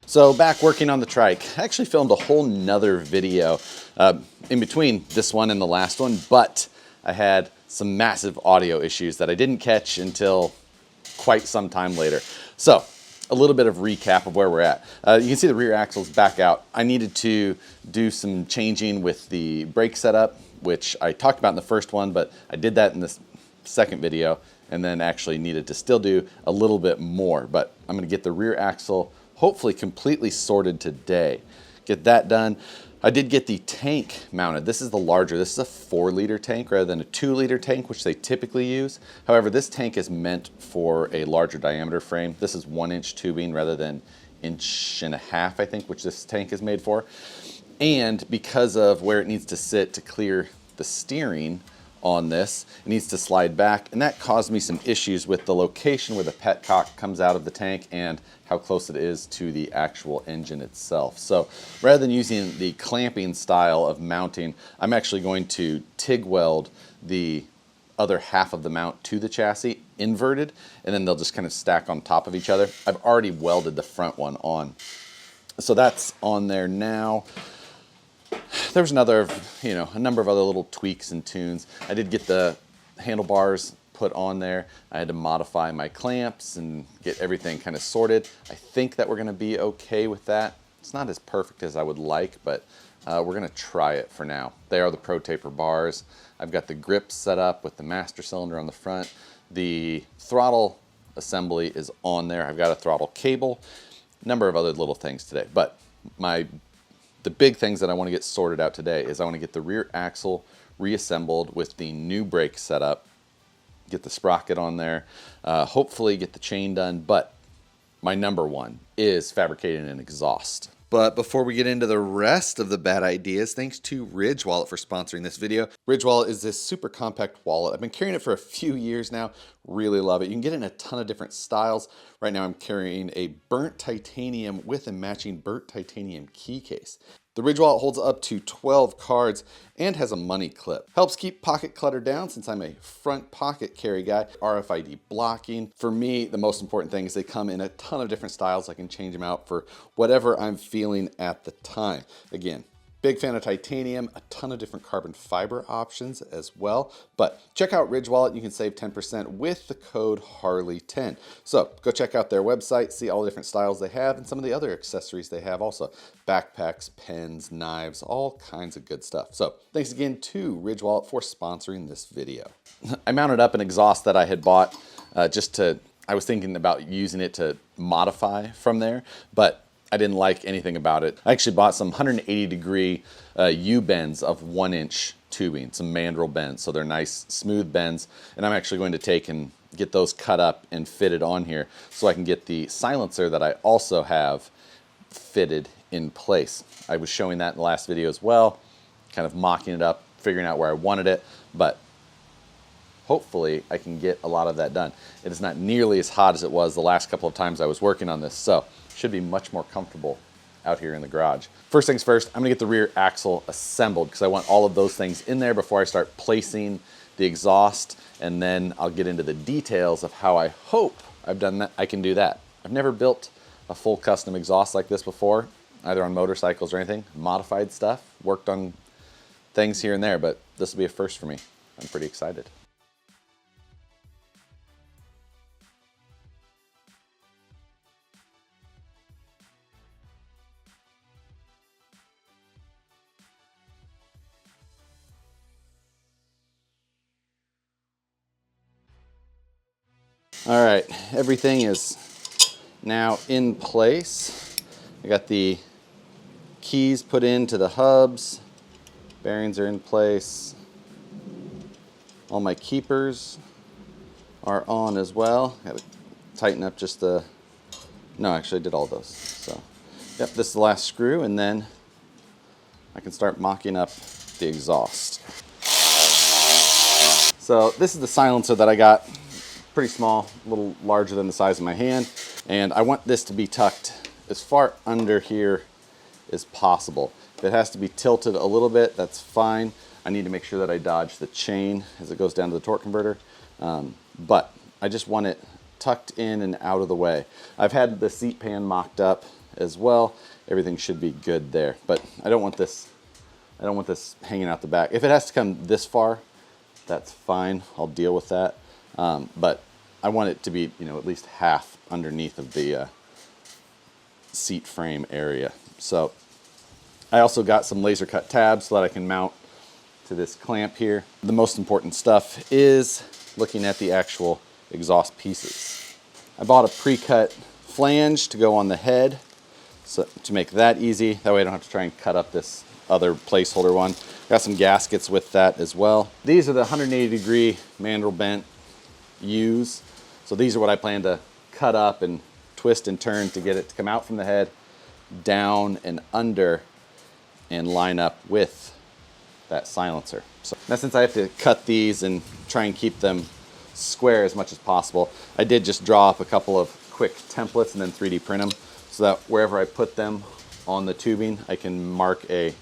So back working on the trike. I actually filmed a whole nother video in between this one and the last one, but I had some massive audio issues that I didn't catch until quite some time later. So a little bit of recap of where we're at. You can see the rear axle's back out. I needed to do some changing with the brake setup, which I talked about in the first one, but I did that in this second video, and then actually needed to still do a little bit more. But I'm gonna get the rear axle hopefully completely sorted today. Get that done. I did get the tank mounted. This is the larger. This is a 4-liter tank rather than a 2-liter tank, which they typically use. However, this tank is meant for a larger diameter frame. This is 1-inch tubing rather than 1.5 inches, I think, which this tank is made for. And because of where it needs to sit to clear the steering on this, it needs to slide back, and that caused me some issues with the location where the petcock comes out of the tank and how close it is to the actual engine itself. So rather than using the clamping style of mounting, I'm actually going to TIG weld the other half of the mount to the chassis inverted, and then they'll just kind of stack on top of each other. I've already welded the front one on, so that's on there now. There was a number of other little tweaks and tunes. I did get the handlebars put on there. I had to modify my clamps and get everything kind of sorted. I think that we're gonna be okay with that. It's not as perfect as I would like, but we're gonna try it for now. They are the Protaper bars. I've got the grips set up with the master cylinder on the front. The throttle assembly is on there. I've got a throttle cable, a number of other little things today, but the big things that I want to get sorted out today is I want to get the rear axle reassembled with the new brake setup, get the sprocket on there, hopefully get the chain done, but my number one is fabricating an exhaust. But before we get into the rest of the bad ideas, thanks to Ridge Wallet for sponsoring this video. Ridge Wallet is this super compact wallet. I've been carrying it for a few years now. Really love it. You can get it in a ton of different styles. Right now I'm carrying a burnt titanium with a matching burnt titanium key case. The Ridge Wallet holds up to 12 cards and has a money clip. Helps keep pocket clutter down since I'm a front pocket carry guy. RFID blocking. For me, the most important thing is they come in a ton of different styles. I can change them out for whatever I'm feeling at the time. Again, big fan of titanium, a ton of different carbon fiber options as well. But check out Ridge Wallet. You can save 10% with the code Harley10. So go check out their website, see all the different styles they have and some of the other accessories they have also. Backpacks, pens, knives, all kinds of good stuff. So thanks again to Ridge Wallet for sponsoring this video. I mounted up an exhaust that I had bought I was thinking about using it to modify from there, but I didn't like anything about it. I actually bought some 180-degree U-bends of 1-inch tubing, some mandrel bends, so they're nice, smooth bends, and I'm actually going to take and get those cut up and fitted on here so I can get the silencer that I also have fitted in place. I was showing that in the last video as well, kind of mocking it up, figuring out where I wanted it, but hopefully I can get a lot of that done. It is not nearly as hot as it was the last couple of times I was working on this, so should be much more comfortable out here in the garage. First things first, I'm gonna get the rear axle assembled because I want all of those things in there before I start placing the exhaust, and then I'll get into the details of how I hope I've done that. I can do that. I've never built a full custom exhaust like this before, either on motorcycles or anything. Modified stuff, worked on things here and there, but this will be a first for me. I'm pretty excited. All right, everything is now in place. I got the keys put into the hubs, bearings are in place. All my keepers are on as well. Got to tighten up just no, actually I did all those. So, yep, this is the last screw, and then I can start mocking up the exhaust. So this is the silencer that I got. Pretty small, a little larger than the size of my hand, and I want this to be tucked as far under here as possible. If it has to be tilted a little bit, that's fine. I need to make sure that I dodge the chain as it goes down to the torque converter, but I just want it tucked in and out of the way. I've had the seat pan mocked up as well. Everything should be good there. But I don't want this hanging out the back. If it has to come this far, that's fine. I'll deal with that. But I want it to be, you know, at least half underneath of the seat frame area. So I also got some laser cut tabs so that I can mount to this clamp here. The most important stuff is looking at the actual exhaust pieces. I bought a pre-cut flange to go on the head, so to make that easy. That way I don't have to try and cut up this other placeholder one. Got some gaskets with that as well. These are the 180-degree mandrel bent U's. So these are what I plan to cut up and twist and turn to get it to come out from the head, down and under, and line up with that silencer. So now, since I have to cut these and try and keep them square as much as possible, I did just draw up a couple of quick templates and then 3D print them so that wherever I put them on the tubing, I can mark a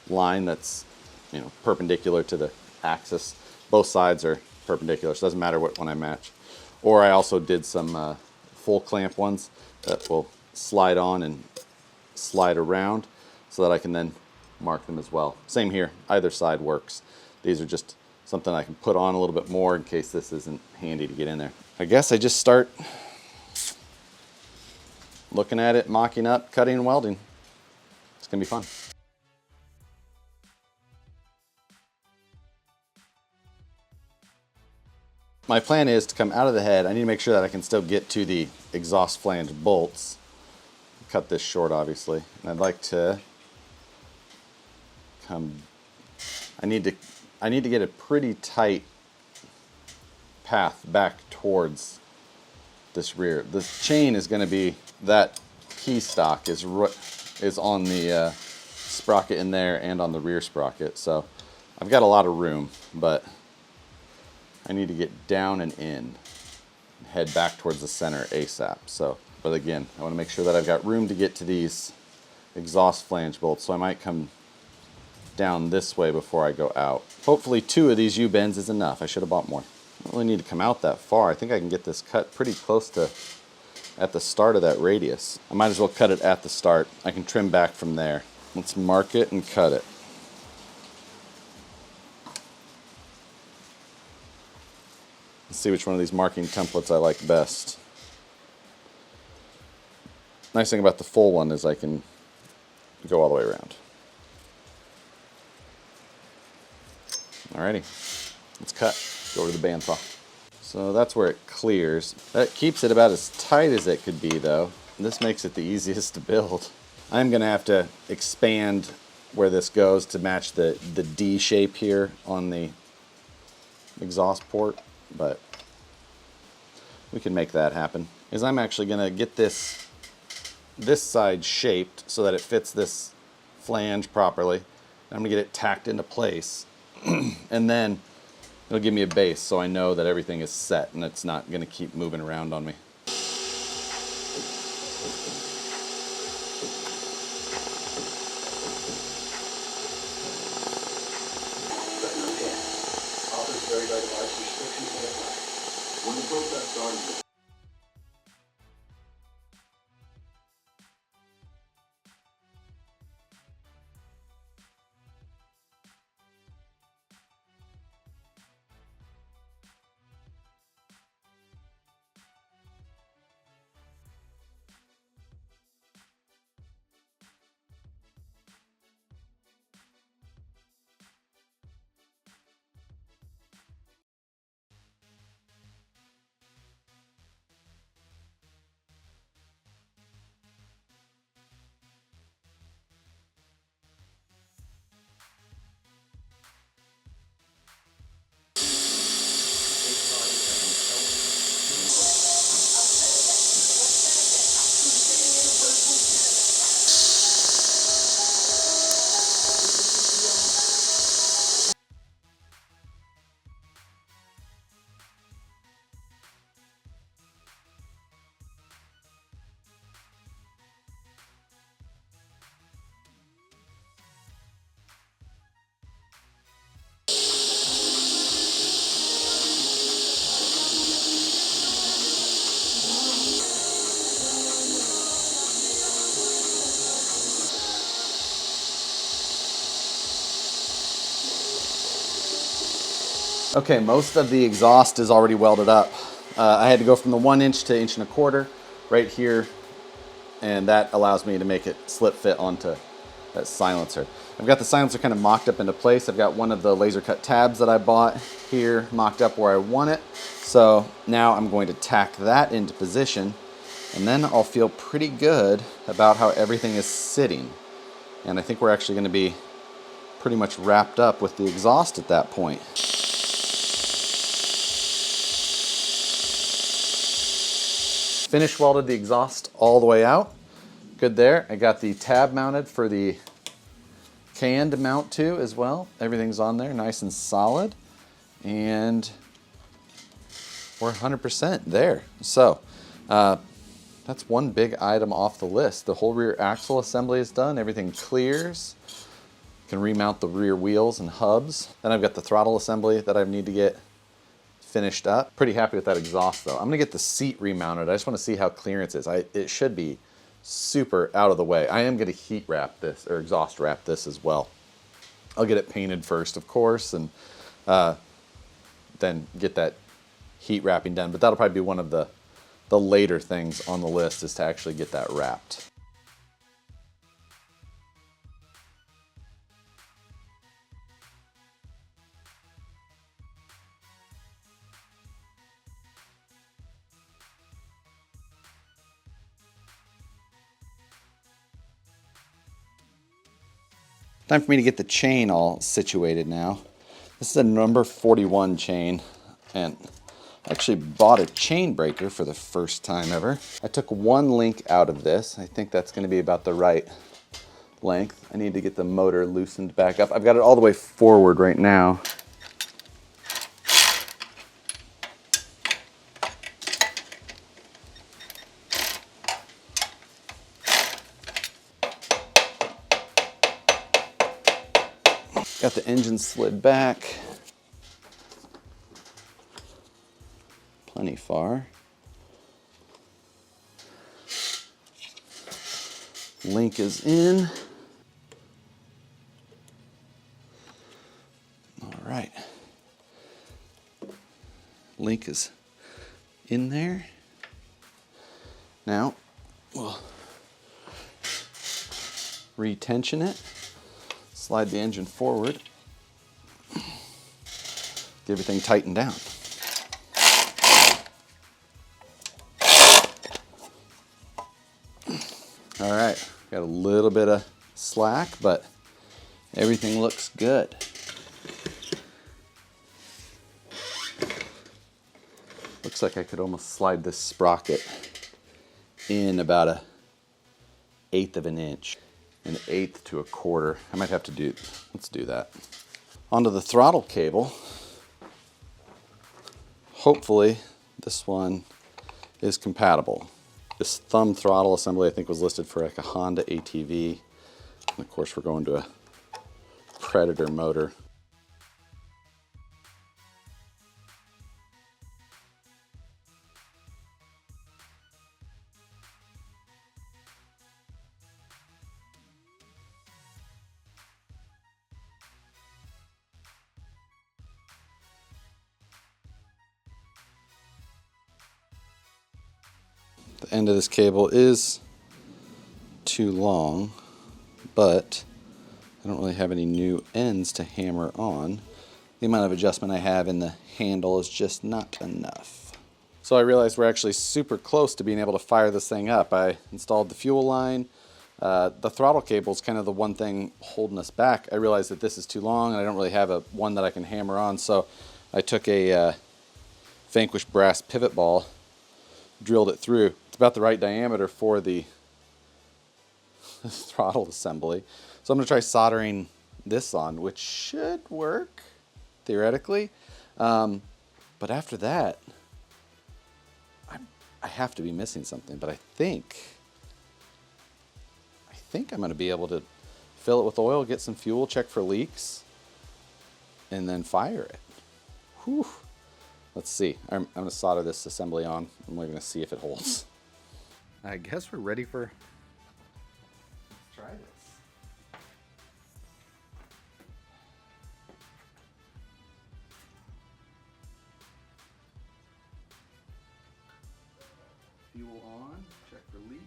line that's, you know, perpendicular to the axis. Both sides are perpendicular, so it doesn't matter what one I match. Or I also did some full clamp ones that will slide on and slide around so that I can then mark them as well. Same here, either side works. These are just something I can put on a little bit more in case this isn't handy to get in there. I guess I just start looking at it, mocking up, cutting and welding. It's gonna be fun. My plan is to come out of the head. I need to make sure that I can still get to the exhaust flange bolts. Cut this short, obviously. And I'd like to come, I need to get a pretty tight path back towards this rear. The chain is going to be, that key stock is on the sprocket in there and on the rear sprocket. So I've got a lot of room, but I need to get down and in, head back towards the center ASAP. So, but again, I want to make sure that I've got room to get to these exhaust flange bolts. So I might come down this way before I go out. Hopefully 2 of these U-bends is enough. I should have bought more. I don't really need to come out that far. I think I can get this cut pretty close to at the start of that radius. I might as well cut it at the start. I can trim back from there. Let's mark it and cut it. Let's see which one of these marking templates I like best. Nice thing about the full one is I can go all the way around. Alrighty, let's cut. Go over to the bandsaw. So that's where it clears. That keeps it about as tight as it could be though. This makes it the easiest to build. I'm gonna have to expand where this goes to match the D shape here on the exhaust port, but we can make that happen. Is I'm actually gonna get this side shaped so that it fits this flange properly. I'm gonna get it tacked into place and then it'll give me a base so I know that everything is set and it's not gonna keep moving around on me. Okay, most of the exhaust is already welded up. I had to go from the 1 inch to 1.25 inch right here, and that allows me to make it slip fit onto that silencer. I've got the silencer kind of mocked up into place. I've got one of the laser cut tabs that I bought here mocked up where I want it. So now I'm going to tack that into position, and then I'll feel pretty good about how everything is sitting. And I think we're actually going to be pretty much wrapped up with the exhaust at that point. Finish welded the exhaust all the way out. Good there. I got the tab mounted for the can to mount to as well. Everything's on there nice and solid. And we're 100% there. So that's one big item off the list. The whole rear axle assembly is done. Everything clears. Can remount the rear wheels and hubs. Then I've got the throttle assembly that I need to get finished up. Pretty happy with that exhaust though. I'm gonna get the seat remounted. I just wanna see how clearance is. It should be super out of the way. I am gonna heat wrap this, or exhaust wrap this as well. I'll get it painted first, of course, and then get that heat wrapping done. But that'll probably be one of the later things on the list, is to actually get that wrapped. Time for me to get the chain all situated now. This is a number 41 chain, and I actually bought a chain breaker for the first time ever. I took one link out of this. I think that's going to be about the right length. I need to get the motor loosened back up. I've got it all the way forward right now. Got the engine slid back. Plenty far. Link is in. All right. Link is in there. Now we'll retension it. Slide the engine forward. Get everything tightened down. All right, got a little bit of slack, but everything looks good. Looks like I could almost slide this sprocket in about 1/8 of an inch. 1/8 to 1/4. I might have to do, let's do that. Onto the throttle cable. Hopefully this one is compatible. This thumb throttle assembly I think was listed for like a Honda ATV. And of course we're going to a Predator motor. The end of this cable is too long, but I don't really have any new ends to hammer on. The amount of adjustment I have in the handle is just not enough. So I realized we're actually super close to being able to fire this thing up. I installed the fuel line. The throttle cable is kind of the one thing holding us back. I realized that this is too long and I don't really have one that I can hammer on, so I took a Vanquish brass pivot ball, drilled it through. It's about the right diameter for the throttle assembly. So I'm going to try soldering this on, which should work, theoretically. But after that, I have to be missing something. But I think I'm going to be able to fill it with oil, get some fuel, check for leaks, and then fire it. Whew. Let's see. I'm going to solder this assembly on. I'm going to see if it holds. I guess we're ready for... Let's try this. Fuel on, check for leaks.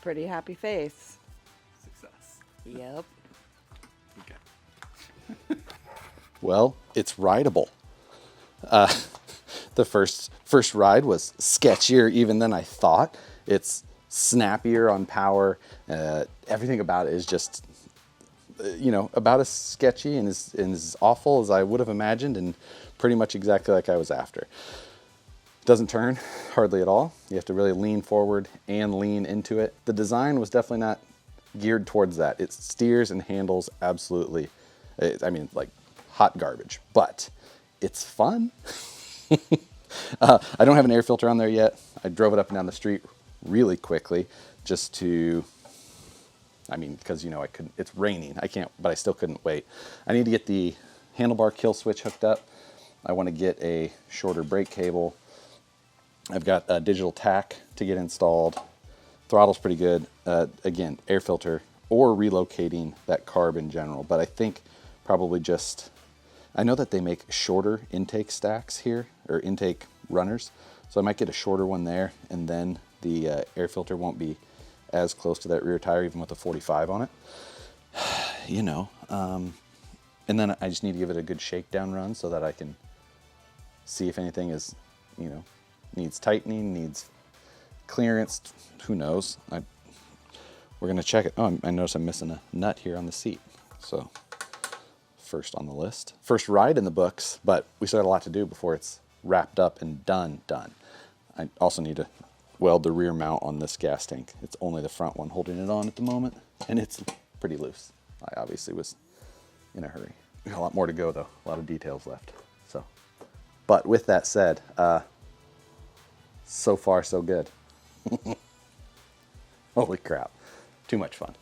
Pretty happy face. Success. Yep. Okay. Well, it's rideable. The first ride was sketchier even than I thought. It's snappier on power. Everything about it is just, about as sketchy and as awful as I would have imagined, and pretty much exactly like I was after. Doesn't turn hardly at all. You have to really lean forward and lean into it. The design was definitely not geared towards that. It steers and handles absolutely, like hot garbage, but it's fun. I don't have an air filter on there yet. I drove it up and down the street really quickly just to, because I couldn't, it's raining. I can't, but I still couldn't wait. I need to get the handlebar kill switch hooked up. I want to get a shorter brake cable. I've got a digital tack to get installed. Throttle's pretty good. Again, air filter or relocating that carb in general. But I think probably just I know that they make shorter intake stacks here, or intake runners, so I might get a shorter one there, and then the air filter won't be as close to that rear tire, even with a 45 on it. You know, and then I just need to give it a good shakedown run so that I can see if anything is, you know, needs tightening, needs clearance, who knows. We're gonna check it. Oh, I notice I'm missing a nut here on the seat. So first on the list. First ride in the books, but we still got a lot to do before it's wrapped up and done. I also need to weld the rear mount on this gas tank. It's only the front one holding it on at the moment, and it's pretty loose. I obviously was in a hurry. We got a lot more to go though, a lot of details left. So, but with that said, so far so good. Holy crap, too much fun.